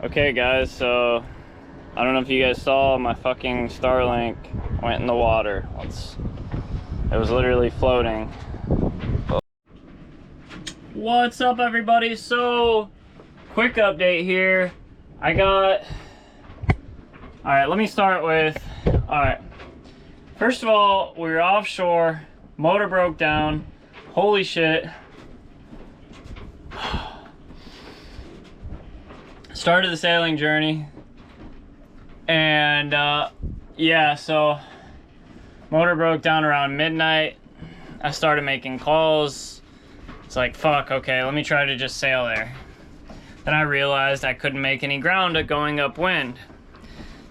Okay guys, so I don't know if you guys saw, my fucking Starlink went in the water. It was literally floating. What's up everybody? So, quick update here. Alright, let me start with, alright. First of all, we were offshore, motor broke down, holy shit. Started the sailing journey, and yeah, so motor broke down around midnight. I started making calls. It's like, fuck, okay, let me try to just sail there. Then I realized I couldn't make any ground going upwind.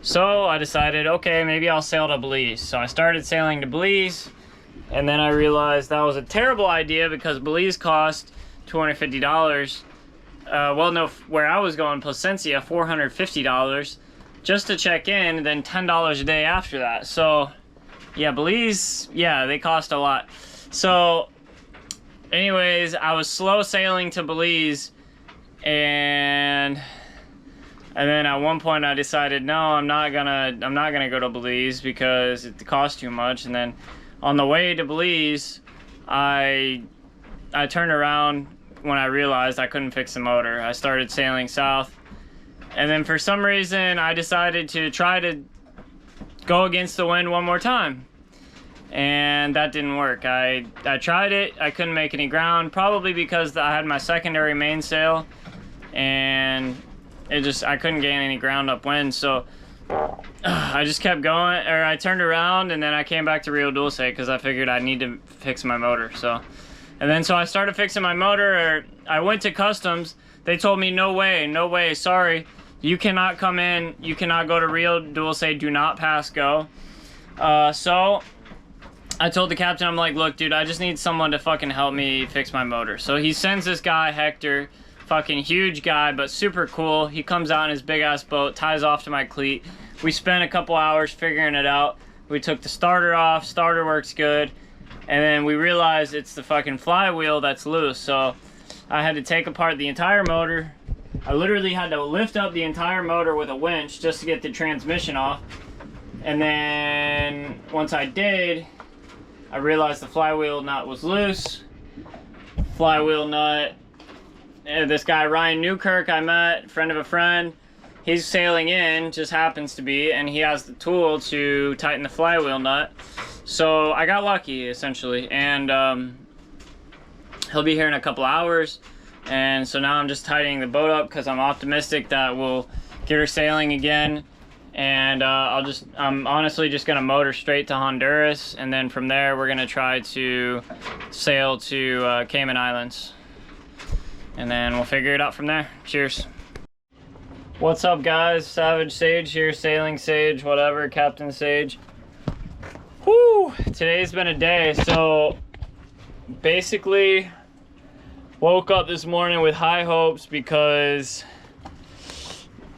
So I decided, okay, maybe I'll sail to Belize. So I started sailing to Belize, and then I realized that was a terrible idea because Belize cost $250. Well, no, where I was going, Placencia, $450 just to check in, then $10 a day after that. So, yeah, Belize, yeah, they cost a lot. So, anyways, I was slow sailing to Belize, and then at one point I decided, no, I'm not gonna go to Belize because it costs too much. And then on the way to Belize, I turned around when I realized I couldn't fix the motor. I started sailing south, and then for some reason I decided to try to go against the wind one more time, and that didn't work. I tried it, I couldn't make any ground, probably because I had my secondary mainsail, and I couldn't gain any ground upwind. So I just kept going, or I turned around, and then I came back to Rio Dulce because I figured I need to fix my motor. And then so I started fixing my motor. I went to customs. They told me, no way, sorry. You cannot come in. You cannot go to Rio Dulce. Do not pass go. So I told the captain, I'm like, look, dude, I just need someone to fucking help me fix my motor. So he sends this guy, Hector, fucking huge guy, but super cool. He comes out in his big ass boat, ties off to my cleat. We spent a couple hours figuring it out. We took the starter off. Starter works good. And then we realized it's the fucking flywheel that's loose. So I had to take apart the entire motor. I literally had to lift up the entire motor with a winch just to get the transmission off. And then once I did, I realized the flywheel nut was loose. Flywheel nut. And this guy, Ryan Newkirk, I met, friend of a friend. He's sailing in, just happens to be, and he has the tool to tighten the flywheel nut. So I got lucky, essentially, and he'll be here in a couple hours. And so now I'm just tightening the boat up because I'm optimistic that we'll get her sailing again. And I'm honestly just gonna motor straight to Honduras, and then from there we're gonna try to sail to Cayman Islands, and then we'll figure it out from there. Cheers. What's up, guys? Savage Sage here, Sailing Sage, whatever, Captain Sage. Whew, today's been a day. So basically woke up this morning with high hopes because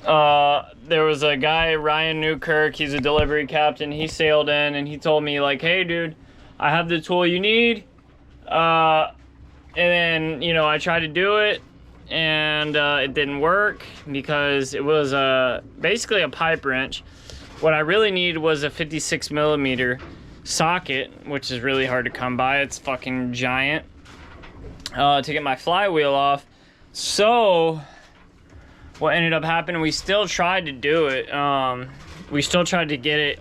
there was a guy, Ryan Newkirk, he's a delivery captain. He sailed in and he told me, like, hey dude, I have the tool you need. And then, you know, I tried to do it, and it didn't work because it was basically a pipe wrench. What I really needed was a 56 millimeter socket, which is really hard to come by. It's fucking giant, to get my flywheel off. So what ended up happening, we still tried to do it. We still tried to get it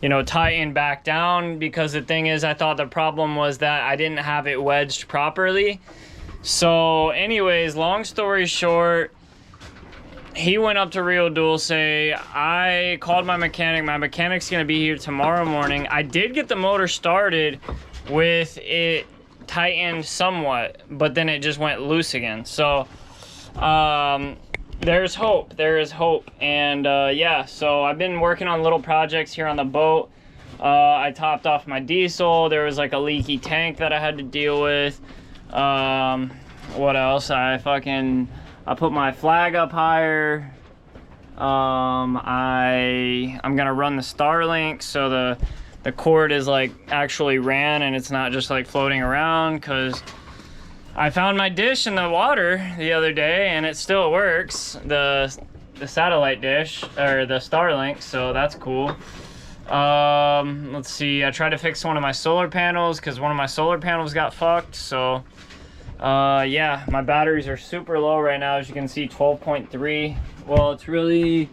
you know, tightened back down, because the thing is, I thought the problem was that I didn't have it wedged properly. So anyways, long story short, he went up to Rio Dulce. I called my mechanic. My mechanic's gonna be here tomorrow morning. I did get the motor started with it tightened somewhat, but then it just went loose again. So there's hope. There is hope. And yeah, so I've been working on little projects here on the boat. I topped off my diesel. There was like a leaky tank that I had to deal with. What else? I put my flag up higher. I'm gonna run the Starlink so the cord is like actually ran and it's not just like floating around, because I found my dish in the water the other day and it still works. The satellite dish, or the Starlink, so that's cool. Let's see, I tried to fix one of my solar panels because one of my solar panels got fucked, so yeah, my batteries are super low right now. As you can see, 12.3. Well, it's really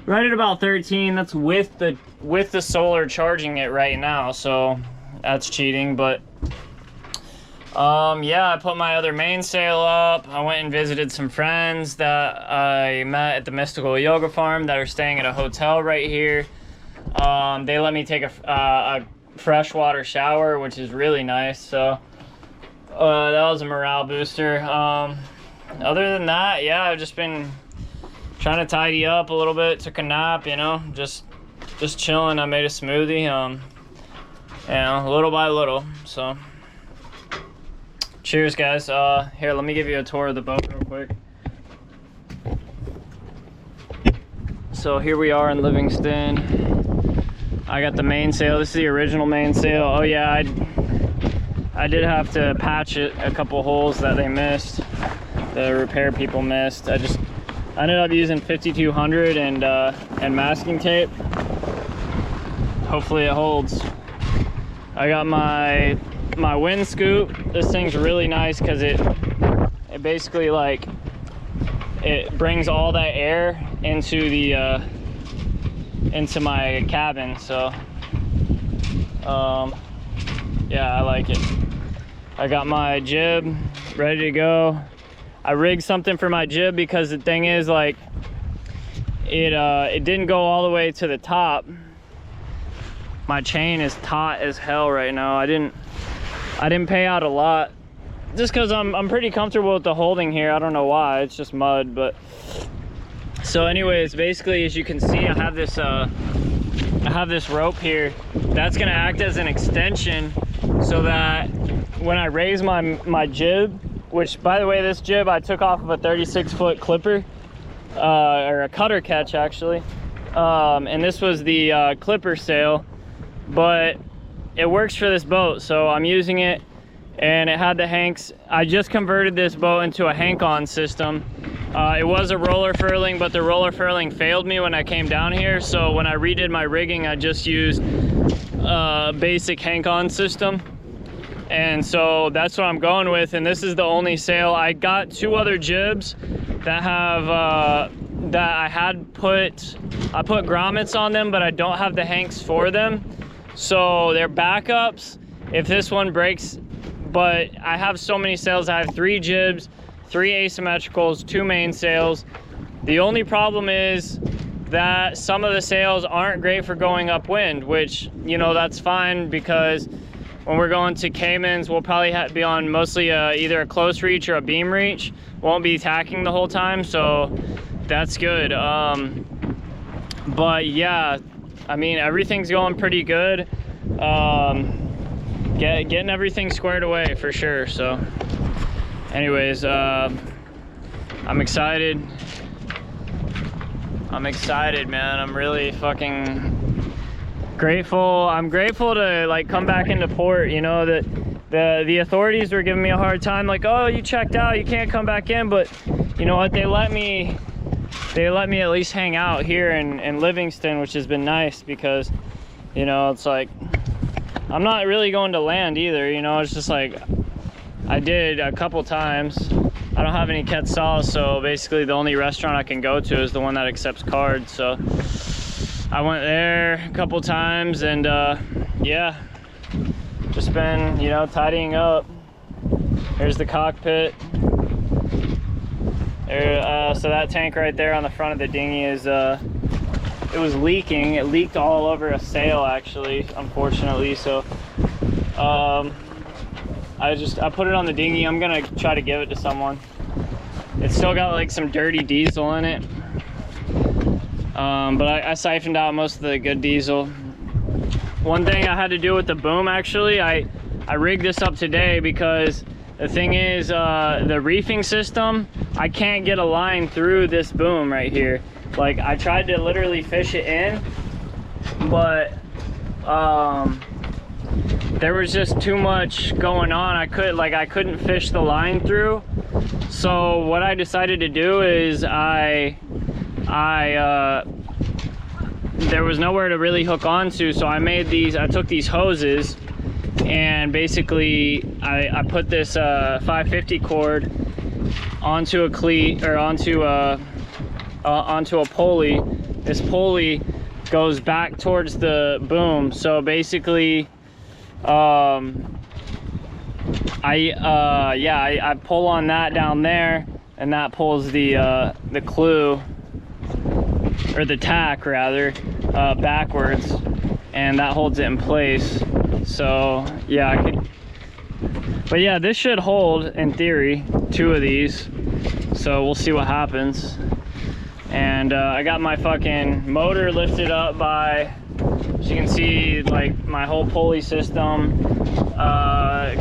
right at about 13. That's with the solar charging it right now, so that's cheating. But yeah, I put my other mainsail up. I went and visited some friends that I met at the Mystical Yoga Farm that are staying at a hotel right here. They let me take a freshwater shower, which is really nice, so that was a morale booster. Other than that, yeah, I've just been trying to tidy up a little bit, took a nap, you know, just chilling. I made a smoothie, you know, little by little. So cheers, guys. Here, let me give you a tour of the boat real quick. So here we are in Livingston. I got the mainsail. This is the original mainsail. Oh yeah, I did have to patch it a couple holes that they missed, the repair people missed. I ended up using 5200 and masking tape. Hopefully it holds. I got my wind scoop. This thing's really nice because it basically, like, it brings all that air into the into my cabin. So yeah, I like it. I got my jib ready to go. I rigged something for my jib because the thing is, like, it didn't go all the way to the top. My chain is taut as hell right now. I didn't pay out a lot just because I'm pretty comfortable with the holding here. I don't know why, it's just mud. But so anyways, basically, as you can see, I have this rope here that's gonna act as an extension so that when I raise my jib, which, by the way, this jib I took off of a 36-foot clipper, or a cutter catch actually, and this was the clipper sail, but it works for this boat, so I'm using it. And it had the Hanks. I just converted this boat into a Hank-on system. It was a roller furling, but the roller furling failed me when I came down here, so when I redid my rigging, I just used a basic Hank-on system. And so that's what I'm going with, and this is the only sail. I got two other jibs that have that I put grommets on them, but I don't have the Hanks for them, so they're backups if this one breaks. But I have so many sails. I have 3 jibs, 3 asymmetricals, 2 mainsails. The only problem is that some of the sails aren't great for going upwind, which, you know, that's fine, because when we're going to Caymans, we'll probably be on mostly either a close reach or a beam reach. Won't be tacking the whole time, so that's good. But yeah, I mean, everything's going pretty good. Getting everything squared away for sure. So anyways, I'm excited. Man. I'm really fucking grateful. I'm grateful to, like, come back into port. You know, that the authorities were giving me a hard time, like, oh, you checked out, you can't come back in. But you know what, they let me at least hang out here in Livingston, which has been nice, because, you know, it's like, I'm not really going to land either, you know. It's just like, I did a couple times. I don't have any quetzals, so basically the only restaurant I can go to is the one that accepts cards. So I went there a couple times, and yeah, just been, you know, tidying up. Here's the cockpit. There, so that tank right there on the front of the dinghy is it was leaking. It leaked all over a sail, actually, unfortunately. So I put it on the dinghy. I'm gonna try to give it to someone. It's still got, like, some dirty diesel in it, but I siphoned out most of the good diesel. One thing I had to do with the boom, actually, I rigged this up today, because the thing is, the reefing system, I can't get a line through this boom right here. Like, I tried to literally fish it in, but there was just too much going on. I couldn't fish the line through. So what I decided to do is there was nowhere to really hook onto, so I took these hoses and basically I put this 550 cord onto a cleat, or onto a pulley. This pulley goes back towards the boom, so basically I pull on that down there, and that pulls the clue, or the tack rather, backwards, and that holds it in place. So yeah, but yeah, this should hold in theory, 2 of these, so we'll see what happens. And I got my fucking motor lifted up by, as you can see, like my whole pulley system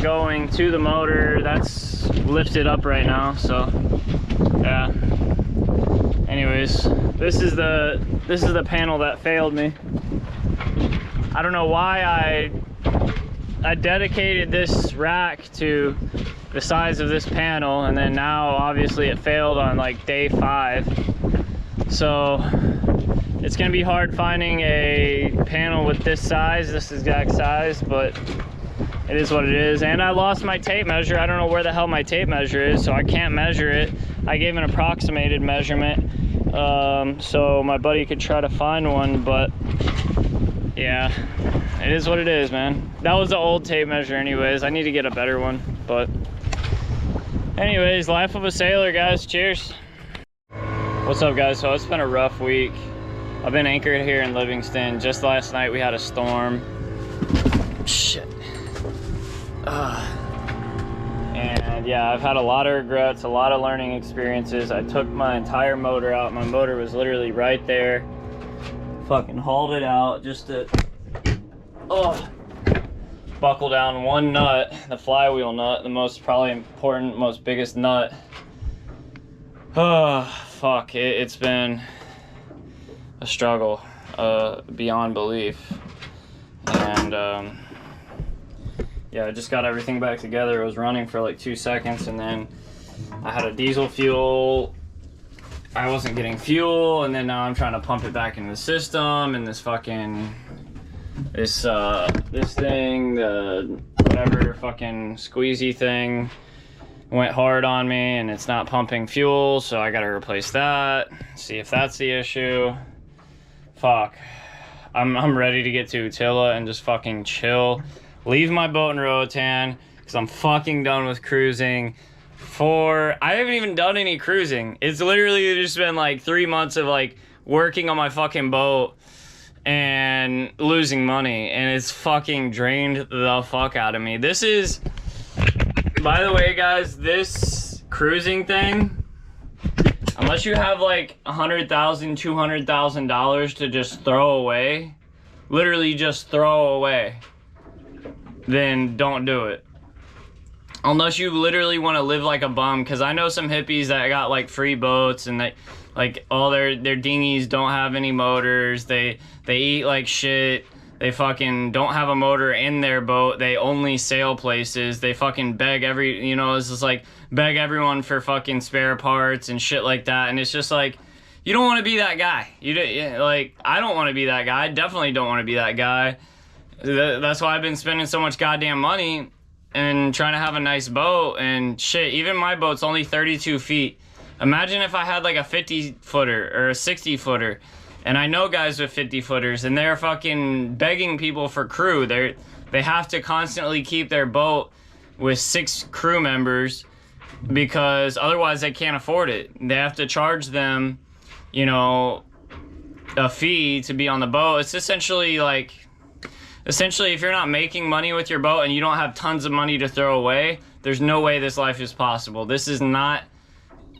going to the motor. That's lifted up right now, so yeah. Anyways, this is the panel that failed me. I don't know why I dedicated this rack to the size of this panel, and then now obviously it failed on like day 5. So it's gonna be hard finding a panel with this size, this exact size, but it is what it is. And I lost my tape measure. I don't know where the hell my tape measure is, so I can't measure it. I gave an approximated measurement so my buddy could try to find one, but yeah, it is what it is, man. That was the old tape measure anyways. I need to get a better one, but anyways, life of a sailor, guys. Cheers. What's up, guys? So it's been a rough week. I've been anchored here in Livingston. Just last night we had a storm. Shit. And yeah, I've had a lot of regrets, a lot of learning experiences. I took my entire motor out. My motor was literally right there. Fucking hauled it out just to buckle down one nut, the flywheel nut, the most probably important, most biggest nut. Oh, fuck. It's been a struggle beyond belief. And yeah, I just got everything back together. It was running for like 2 seconds, and then I had a diesel fuel. I wasn't getting fuel, and then now I'm trying to pump it back into the system, and this fucking this thing, the whatever fucking squeezy thing went hard on me, and it's not pumping fuel, so I gotta replace that, see if that's the issue. Fuck, I'm ready to get to Utila and just fucking chill, leave my boat in Roatan, because I'm fucking done with cruising. I haven't even done any cruising. It's literally just been like 3 months of like working on my fucking boat and losing money, and it's fucking drained the fuck out of me. This is, by the way, guys, this cruising thing, unless you have like $100,000, $200,000 to just throw away, literally just throw away, then don't do it. Unless you literally want to live like a bum, because I know some hippies that got like free boats, and they like all their dinghies don't have any motors. They eat like shit. They fucking don't have a motor in their boat. They only sail places. They fucking beg it's just like beg everyone for fucking spare parts and shit like that. And it's just like, you don't want to be that guy. Like, I don't want to be that guy. I definitely don't want to be that guy. That's why I've been spending so much goddamn money and trying to have a nice boat and shit. Even my boat's only 32 feet. Imagine if I had like a 50-footer or a 60-footer. And I know guys with 50-footers, and they're fucking begging people for crew. They have to constantly keep their boat with 6 crew members, because otherwise they can't afford it. They have to charge them, a fee to be on the boat. It's essentially if you're not making money with your boat and you don't have tons of money to throw away, there's no way this life is possible. This is not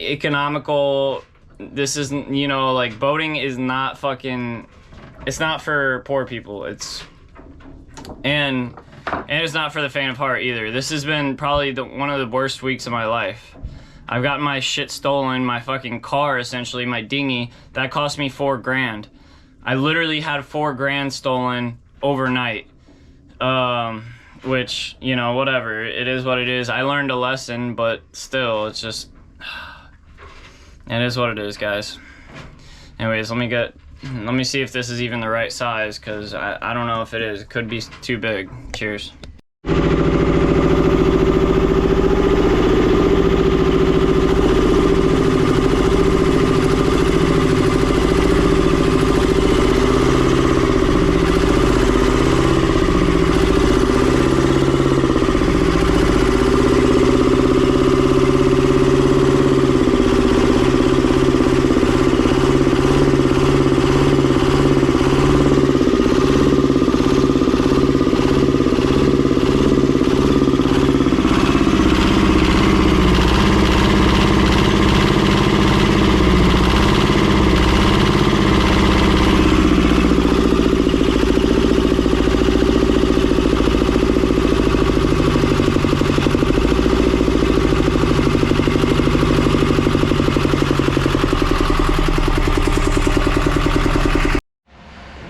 economical. This isn't, like, boating is not fucking, it's not for poor people. And it's not for the faint of heart either. This has been probably one of the worst weeks of my life. I've gotten my shit stolen, my fucking car, essentially, my dinghy, that cost me $4 grand. I literally had $4 grand stolen overnight. which, you know, whatever, it is what it is. I learned a lesson, but still, it's just, it is what it is, guys. Anyways, let me see if this is even the right size, because I don't know if it is. It could be too big. Cheers.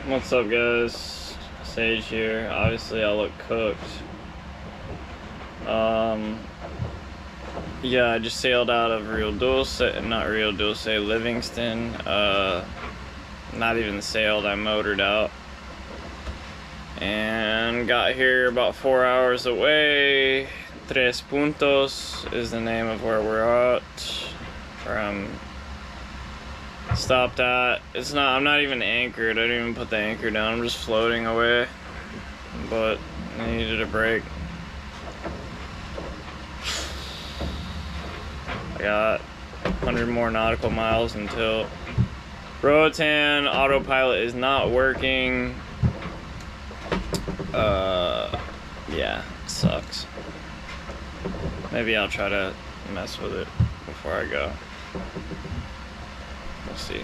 What's up, guys? Sage here. Obviously I look cooked. Yeah, I just sailed out of Livingston. Not even sailed, I motored out and got here about 4 hours away. Tres Puntos is the name of where we're at, where I'm stopped at. I'm not even anchored. I didn't even put the anchor down. I'm just floating away, but I needed a break. I got 100 more nautical miles until Roatan autopilot is not working. Yeah, it sucks. Maybe I'll try to mess with it before I go. We'll see.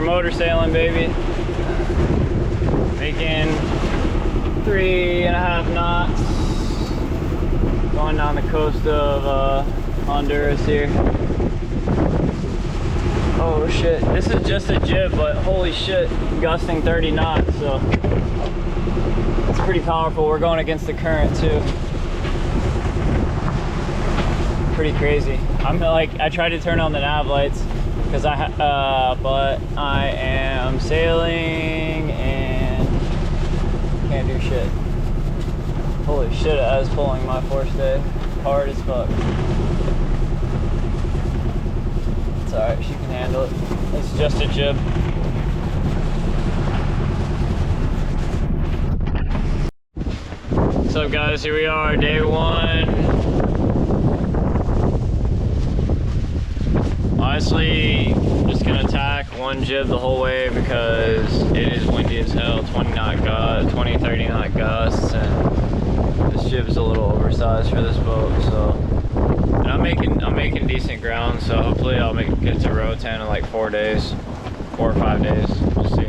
Motor sailing, baby. Making 3.5 knots. Going down the coast of Honduras here. Oh shit, this is just a jib, but holy shit, gusting 30 knots, so it's pretty powerful. We're going against the current too. Pretty crazy. I'm like, I tried to turn on the nav lights because but I am sailing and can't do shit. Holy shit, I was pulling my forestay hard as fuck. It's alright, she can handle it. It's just a jib. What's up, guys? Here we are, day one. Honestly, just gonna tack one jib the whole way because it is windy as hell. 20 knot gust, 20, 30 knot gusts, and this jib's a little oversized for this boat. So, and I'm making decent ground. So hopefully I'll get to row 10 in like 4 days, 4 or 5 days. We'll see.